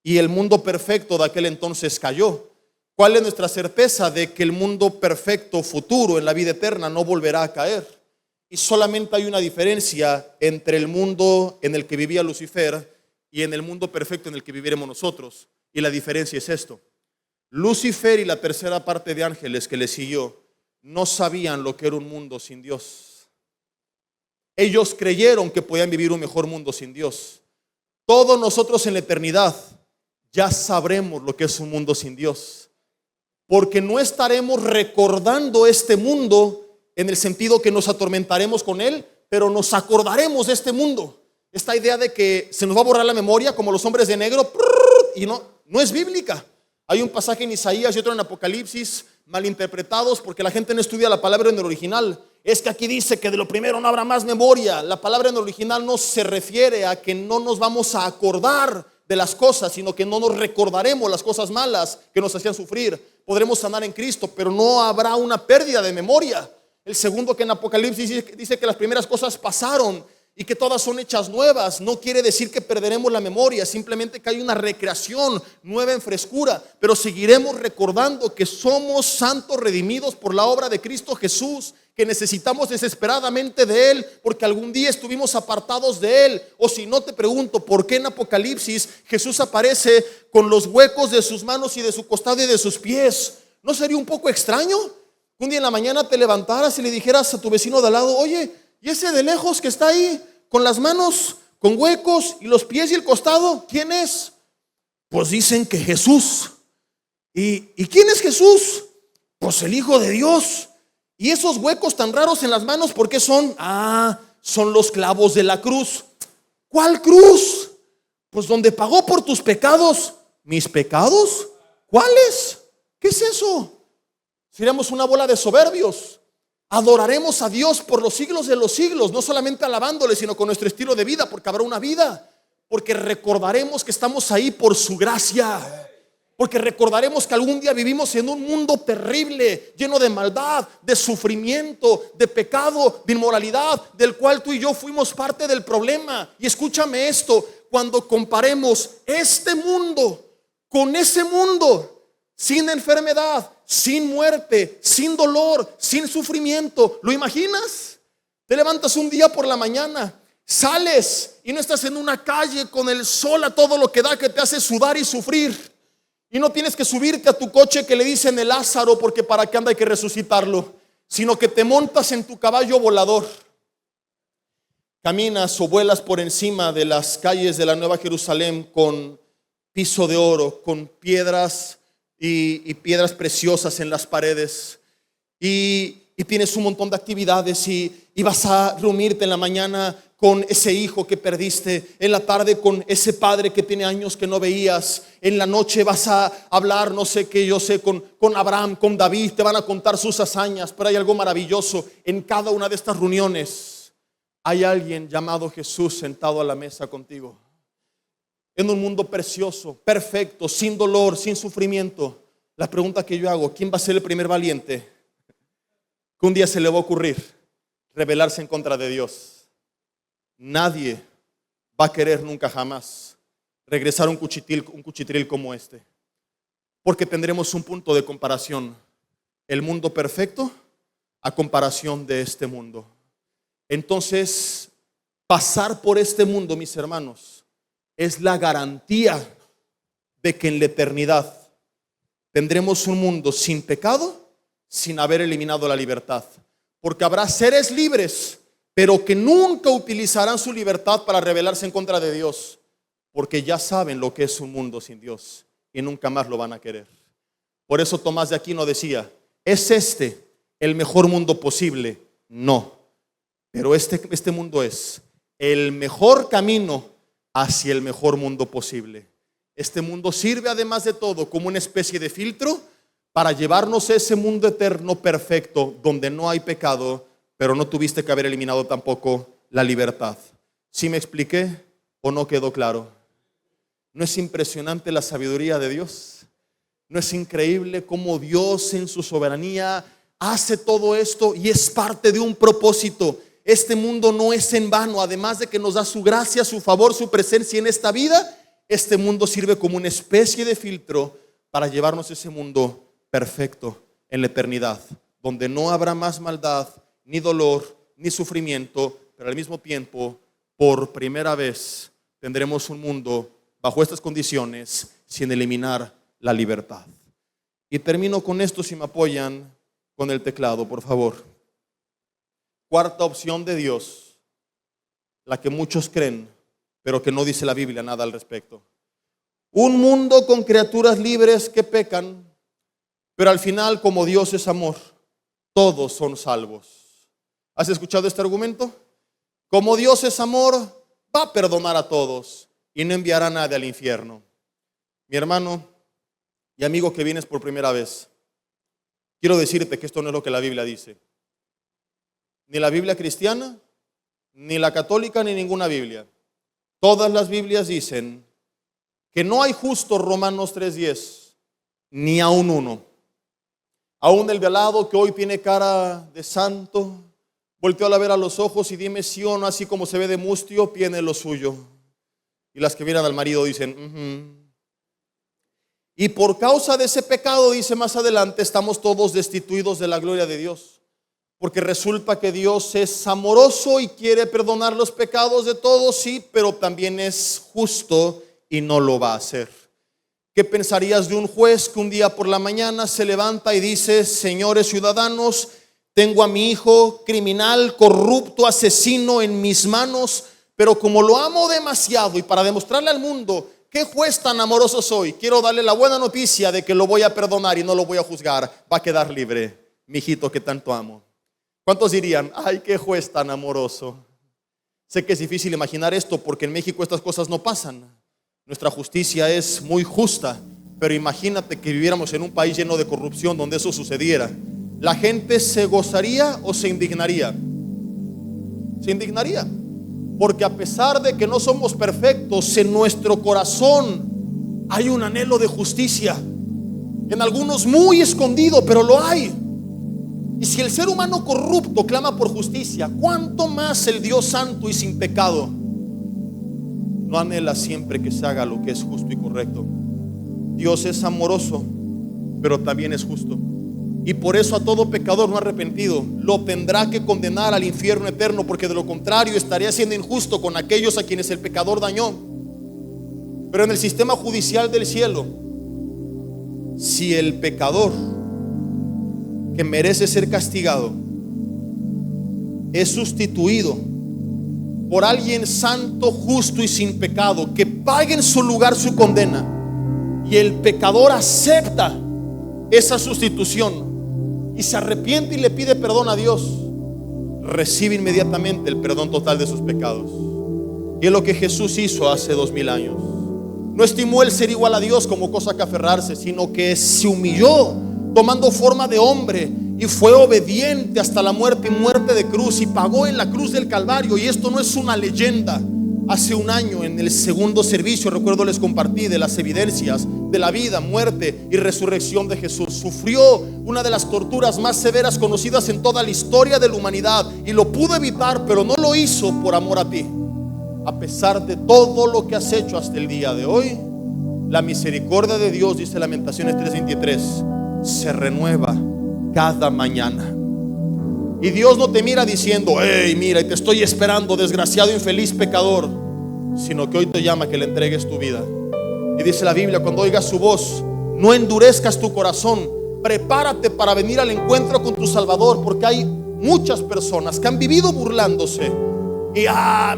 y el mundo perfecto de aquel entonces cayó. ¿Cuál es nuestra certeza de que el mundo perfecto futuro en la vida eterna no volverá a caer? Y solamente hay una diferencia entre el mundo en el que vivía Lucifer y en el mundo perfecto en el que viviremos nosotros. Y la diferencia es esto: Lucifer y la tercera parte de ángeles que le siguió no sabían lo que era un mundo sin Dios. Ellos creyeron que podían vivir un mejor mundo sin Dios. Todos nosotros en la eternidad ya sabremos lo que es un mundo sin Dios, porque no estaremos recordando este mundo en el sentido que nos atormentaremos con él, pero nos acordaremos de este mundo. Esta idea de que se nos va a borrar la memoria como los hombres de negro, y no es bíblica. Hay un pasaje en Isaías y otro en Apocalipsis malinterpretados porque la gente no estudia la palabra en el original. Es que aquí dice que de lo primero no habrá más memoria. La palabra en el original no se refiere a que no nos vamos a acordar de las cosas, sino que no nos recordaremos las cosas malas que nos hacían sufrir. Podremos sanar en Cristo, pero no habrá una pérdida de memoria. El segundo, que en Apocalipsis dice que las primeras cosas pasaron y que todas son hechas nuevas, no quiere decir que perderemos la memoria, simplemente que hay una recreación nueva en frescura, pero seguiremos recordando que somos santos redimidos por la obra de Cristo Jesús, que necesitamos desesperadamente de Él, porque algún día estuvimos apartados de Él. O si no, te pregunto, ¿por qué en Apocalipsis Jesús aparece con los huecos de sus manos y de su costado y de sus pies? ¿No sería un poco extraño que un día en la mañana te levantaras y le dijeras a tu vecino de al lado, oye, ¿y ese de lejos que está ahí con las manos con huecos y los pies y el costado, quién es? Pues dicen que Jesús. ¿Y quién es Jesús? Pues el Hijo de Dios. ¿Y esos huecos tan raros en las manos por qué son? son los clavos de la cruz. ¿Cuál cruz? Pues donde pagó por tus pecados. ¿Mis pecados? ¿Cuáles? ¿Qué es eso? Seremos una bola de soberbios. Adoraremos a Dios por los siglos de los siglos, no solamente alabándole, sino con nuestro estilo de vida, porque habrá una vida. Porque recordaremos que estamos ahí por su gracia. Porque recordaremos que algún día vivimos en un mundo terrible, lleno de maldad, de sufrimiento, de pecado, de inmoralidad, del cual tú y yo fuimos parte del problema. Y escúchame esto, cuando comparemos este mundo con ese mundo, sin enfermedad, sin muerte, sin dolor, sin sufrimiento, ¿lo imaginas? Te levantas un día por la mañana, sales y no estás en una calle con el sol a todo lo que da, que te hace sudar y sufrir. Y no tienes que subirte a tu coche que le dicen el Lázaro, porque para qué anda hay que resucitarlo, sino que te montas en tu caballo volador. Caminas o vuelas por encima de las calles de la Nueva Jerusalén con piso de oro, con piedras y piedras preciosas en las paredes. Y tienes un montón de actividades y vas a reunirte en la mañana con ese hijo que perdiste, en la tarde con ese padre que tiene años que no veías, en la noche vas a hablar, no sé qué, yo sé, con Abraham, con David, te van a contar sus hazañas, pero hay algo maravilloso. En cada una de estas reuniones hay alguien llamado Jesús sentado a la mesa contigo. En un mundo precioso, perfecto, sin dolor, sin sufrimiento. La pregunta que yo hago, ¿quién va a ser el primer valiente que un día se le va a ocurrir rebelarse en contra de Dios? Nadie va a querer nunca jamás regresar a un cuchitril como este, porque tendremos un punto de comparación, el mundo perfecto a comparación de este mundo. Entonces, pasar por este mundo, mis hermanos, es la garantía de que en la eternidad tendremos un mundo sin pecado, sin haber eliminado la libertad, porque habrá seres libres, pero que nunca utilizarán su libertad para rebelarse en contra de Dios, porque ya saben lo que es un mundo sin Dios y nunca más lo van a querer. Por eso Tomás de Aquino decía, ¿es este el mejor mundo posible? No, pero este mundo es el mejor camino hacia el mejor mundo posible. Este mundo sirve además de todo como una especie de filtro para llevarnos a ese mundo eterno perfecto donde no hay pecado, pero no tuviste que haber eliminado tampoco la libertad. ¿Sí me expliqué o no quedó claro? ¿No es impresionante la sabiduría de Dios? ¿No es increíble cómo Dios en su soberanía hace todo esto y es parte de un propósito? Este mundo no es en vano, además de que nos da su gracia, su favor, su presencia en esta vida. Este mundo sirve como una especie de filtro para llevarnos a ese mundo perfecto en la eternidad, donde no habrá más maldad, ni dolor, ni sufrimiento, pero al mismo tiempo, por primera vez, tendremos un mundo bajo estas condiciones sin eliminar la libertad. Y termino con esto, si me apoyan con el teclado, por favor. Cuarta opción de Dios, la que muchos creen, pero que no dice la Biblia nada al respecto. Un mundo con criaturas libres que pecan, pero al final, como Dios es amor, todos son salvos. ¿Has escuchado este argumento? Como Dios es amor, va a perdonar a todos y no enviará a nadie al infierno. Mi hermano y amigo que vienes por primera vez, quiero decirte que esto no es lo que la Biblia dice. Ni la Biblia cristiana, ni la católica, ni ninguna Biblia. Todas las Biblias dicen que no hay justo, Romanos 3:10, ni aún uno. Aún el de al lado que hoy tiene cara de santo, volteó a ver a los ojos y dime sí o no, así como se ve de mustio, tiene lo suyo. Y las que miran al marido dicen, Y por causa de ese pecado, dice más adelante, estamos todos destituidos de la gloria de Dios. Porque resulta que Dios es amoroso y quiere perdonar los pecados de todos, sí, pero también es justo y no lo va a hacer. ¿Qué pensarías de un juez que un día por la mañana se levanta y dice, señores ciudadanos, tengo a mi hijo criminal, corrupto, asesino en mis manos, pero como lo amo demasiado y para demostrarle al mundo qué juez tan amoroso soy, quiero darle la buena noticia de que lo voy a perdonar y no lo voy a juzgar, va a quedar libre, mi hijito que tanto amo? ¿Cuántos dirían, ay, qué juez tan amoroso? Sé que es difícil imaginar esto porque en México estas cosas no pasan. Nuestra justicia es muy justa, pero imagínate que viviéramos en un país lleno de corrupción donde eso sucediera. ¿La gente se gozaría o se indignaría? Se indignaría, porque a pesar de que no somos perfectos, en nuestro corazón hay un anhelo de justicia. En algunos muy escondido, pero lo hay. Y si el ser humano corrupto clama por justicia, ¿cuánto más el Dios santo y sin pecado no anhela siempre que se haga lo que es justo y correcto? Dios es amoroso, pero también es justo. Y por eso a todo pecador no arrepentido lo tendrá que condenar al infierno eterno, porque de lo contrario estaría siendo injusto con aquellos a quienes el pecador dañó. Pero en el sistema judicial del cielo, si el pecador que merece ser castigado es sustituido por alguien santo, justo y sin pecado, que pague en su lugar su condena, y el pecador acepta esa sustitución y se arrepiente y le pide perdón a Dios, recibe inmediatamente el perdón total de sus pecados. Y es lo que Jesús hizo hace 2000 años. No estimó el ser igual a Dios como cosa que aferrarse, sino que se humilló tomando forma de hombre y fue obediente hasta la muerte, y muerte de cruz, y pagó en la cruz del Calvario. Y esto no es una leyenda. Hace un año en el segundo servicio, recuerdo, les compartí de las evidencias de la vida, muerte y resurrección de Jesús. Sufrió una de las torturas más severas conocidas en toda la historia de la humanidad, y lo pudo evitar, pero no lo hizo por amor a ti. A pesar de todo lo que has hecho hasta el día de hoy, la misericordia de Dios, dice Lamentaciones 3:23, se renueva cada mañana. Y Dios no te mira diciendo: hey, mira, y te estoy esperando, desgraciado, infeliz pecador, sino que hoy te llama a que le entregues tu vida. Y dice la Biblia: cuando oigas su voz, no endurezcas tu corazón, prepárate para venir al encuentro con tu Salvador, porque hay muchas personas que han vivido burlándose. Y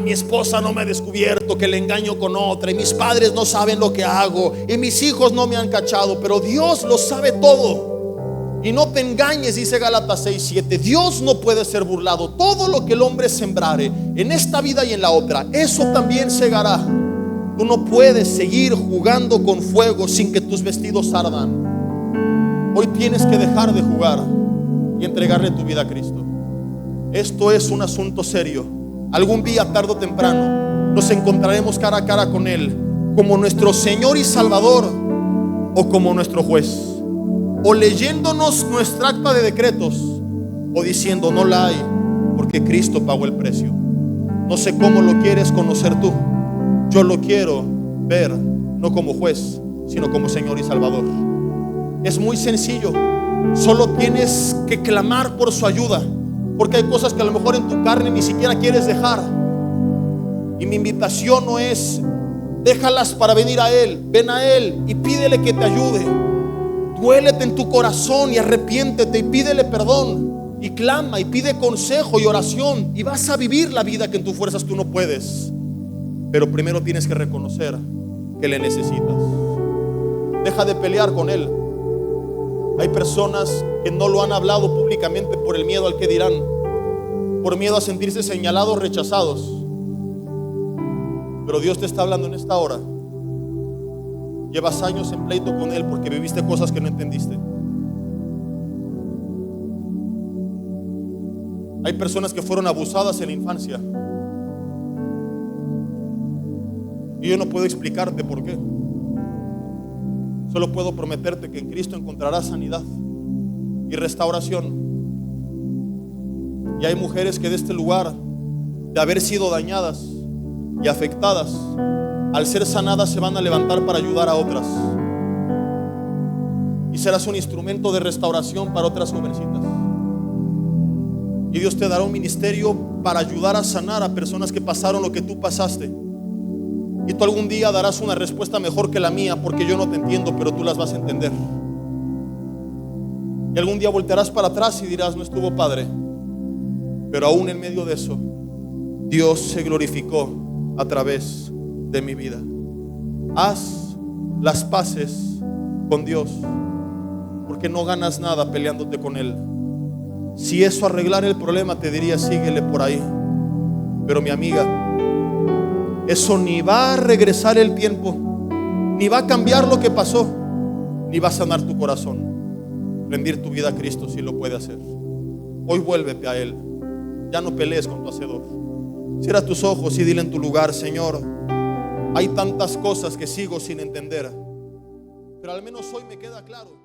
mi esposa no me ha descubierto que le engaño con otra, y mis padres no saben lo que hago, y mis hijos no me han cachado, pero Dios lo sabe todo. Y no te engañes, dice Gálatas 6:7. Dios no puede ser burlado. Todo lo que el hombre sembrare en esta vida y en la otra, eso también segará. Tú no puedes seguir jugando con fuego sin que tus vestidos ardan. Hoy tienes que dejar de jugar y entregarle tu vida a Cristo. Esto es un asunto serio. Algún día, tarde o temprano, nos encontraremos cara a cara con Él, como nuestro Señor y Salvador o como nuestro juez. O leyéndonos nuestra acta de decretos, o diciendo: no la hay, porque Cristo pagó el precio. No sé cómo lo quieres conocer tú. Yo lo quiero ver no como juez, sino como Señor y Salvador. Es muy sencillo. Solo tienes que clamar por su ayuda, porque hay cosas que a lo mejor en tu carne ni siquiera quieres dejar. Y mi invitación no es: déjalas para venir a Él. Ven a Él y pídele que te ayude. Duélete en tu corazón y arrepiéntete y pídele perdón, y clama y pide consejo y oración, y vas a vivir la vida que en tus fuerzas tú no puedes. Pero primero tienes que reconocer que le necesitas. Deja de pelear con Él. Hay personas que no lo han hablado públicamente por el miedo al que dirán, por miedo a sentirse señalados, rechazados. Pero Dios te está hablando en esta hora. Llevas años en pleito con Él porque viviste cosas que no entendiste. Hay personas que fueron abusadas en la infancia, y yo no puedo explicarte por qué. Solo puedo prometerte que en Cristo encontrarás sanidad y restauración. Y hay mujeres que de este lugar, de haber sido dañadas y afectadas, al ser sanadas se van a levantar para ayudar a otras, y serás un instrumento de restauración para otras jovencitas. Y Dios te dará un ministerio para ayudar a sanar a personas que pasaron lo que tú pasaste. Y tú algún día darás una respuesta mejor que la mía, porque yo no te entiendo, pero tú las vas a entender. Y algún día voltearás para atrás y dirás: no estuvo padre, pero aún en medio de eso, Dios se glorificó a través de mi vida. Haz las paces con Dios, porque no ganas nada peleándote con Él. Si eso arreglara el problema, te diría: síguele por ahí. Pero mi amiga, eso ni va a regresar el tiempo, ni va a cambiar lo que pasó, ni va a sanar tu corazón. Rendir tu vida a Cristo sí lo puede hacer. Hoy vuélvete a Él. Ya no pelees con tu hacedor. Cierra tus ojos y dile en tu lugar: Señor, hay tantas cosas que sigo sin entender, pero al menos hoy me queda claro.